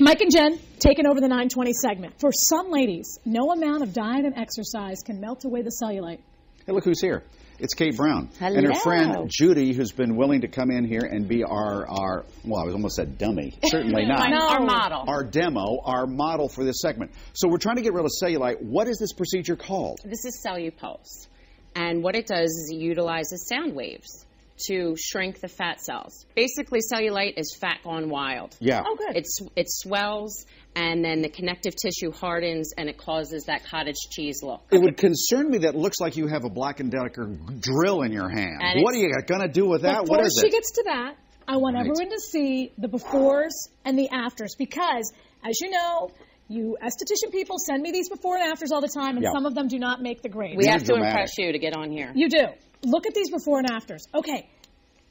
Mike and Jen taking over the 920 segment. For some ladies, no amount of diet and exercise can melt away the cellulite. Hey, look who's here. It's Kate Brown. Hello. And her friend Judy, who's been willing to come in here and be our well, I almost said dummy. Certainly not. No. Our model. Our demo, our model for this segment. So we're trying to get rid of cellulite. What is this procedure called? This is Cellupulse. And what it does is it utilizes sound waves to shrink the fat cells. Basically, cellulite is fat gone wild. Yeah. Oh, good. It swells, and then the connective tissue hardens, and it causes that cottage cheese look. It would concern me that it looks like you have a Black & Decker drill in your hand. And what are you going to do with that? Before What is she it? gets to that, I want everyone to see the befores and the afters because, as you know, you esthetician people send me these before and afters all the time, and some of them do not make the grade. We have to impress you to get on here. You do. Look at these before and afters. Okay.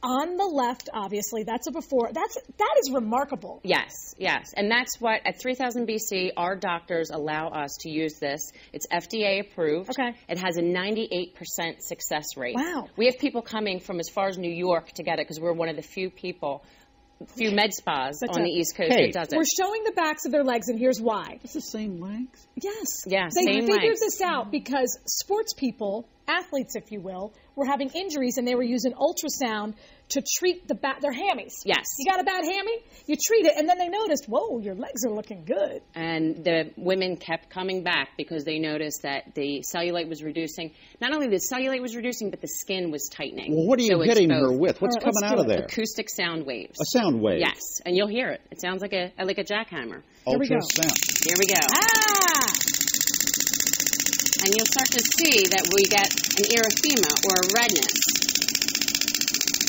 On the left, obviously, that's a before. That is remarkable. Yes, yes. And that's what, at 3000 BC, our doctors allow us to use this. It's FDA approved. Okay. It has a 98% success rate. Wow. We have people coming from as far as New York to get it because we're one of the few med spas on the East Coast that does it. We're showing the backs of their legs, and here's why. It's the same length? Yes. Yeah, They same figured legs. this out because sports people, athletes if you will, were having injuries, and they were using ultrasound to treat their hammies. Yes. You got a bad hammy? You treat it, and then they noticed, whoa, your legs are looking good. And the women kept coming back because they noticed that the cellulite was reducing. Not only the cellulite was reducing, but the skin was tightening. Well, what are you hitting her with? What's coming out of there? Acoustic sound waves. A sound wave? Yes, and you'll hear it. It sounds like a jackhammer. Ultrasound. Here we go. Ah! And you'll start to see that we get an erythema or a redness.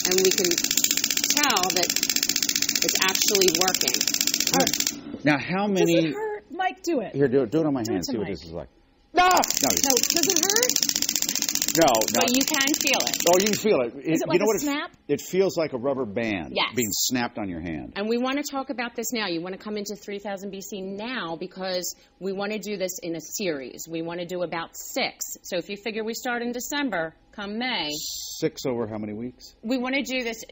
And we can tell that it's actually working. All right. Now, how many... Does it hurt? Mike, do it. Here, do it on my hand. to See what Mike. this is like. No! No, does it hurt? No. But you can feel it. Oh, you can feel it. Is it like a snap? It feels like a rubber band Yes. being snapped on your hand. And we want to talk about this now. You want to come into 3000 BC now because we want to do this in a series. We want to do about 6. So if you figure we start in December, come May. 6 over how many weeks? We want to do this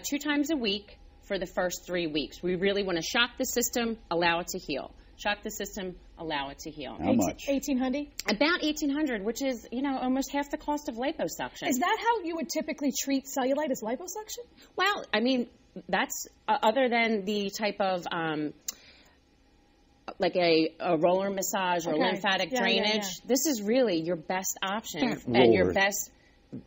2 times a week for the first 3 weeks. We really want to shock the system, allow it to heal. Shock the system, allow it to heal. How much? 1,800? About 1,800, which is, almost half the cost of liposuction. Is that how you would typically treat cellulite, as liposuction? Well, I mean, that's other than the type of like a roller massage or lymphatic drainage. This is really your best option and your best.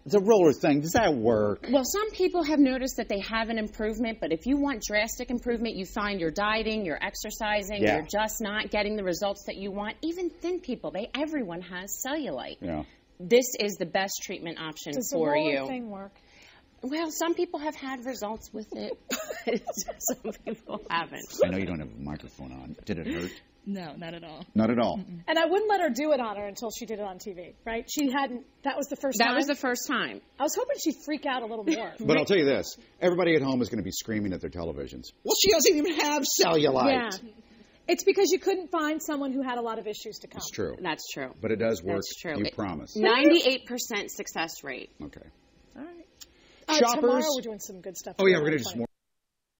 The roller thing, does that work? Well, some people have noticed that they have an improvement, but if you want drastic improvement, you find you're dieting, you're exercising, you're just not getting the results that you want. Even thin people, everyone has cellulite. Yeah. This is the best treatment option for you. Does the roller thing work? Well, some people have had results with it, but some people haven't. I know you don't have a microphone on. Did it hurt? No, not at all. Not at all. Mm-mm. And I wouldn't let her do it on her until she did it on TV, right? She hadn't, that was the first time? That was the first time. I was hoping she'd freak out a little more. But I'll tell you this, everybody at home is going to be screaming at their televisions. Well, she doesn't even have cellulite. Yeah. It's because you couldn't find someone who had a lot of issues to come. That's true. That's true. But it does work. That's true. You promise. 98% success rate. Okay. All right. Shoppers. Tomorrow we're doing some good stuff. Oh, yeah, we're going to do some more.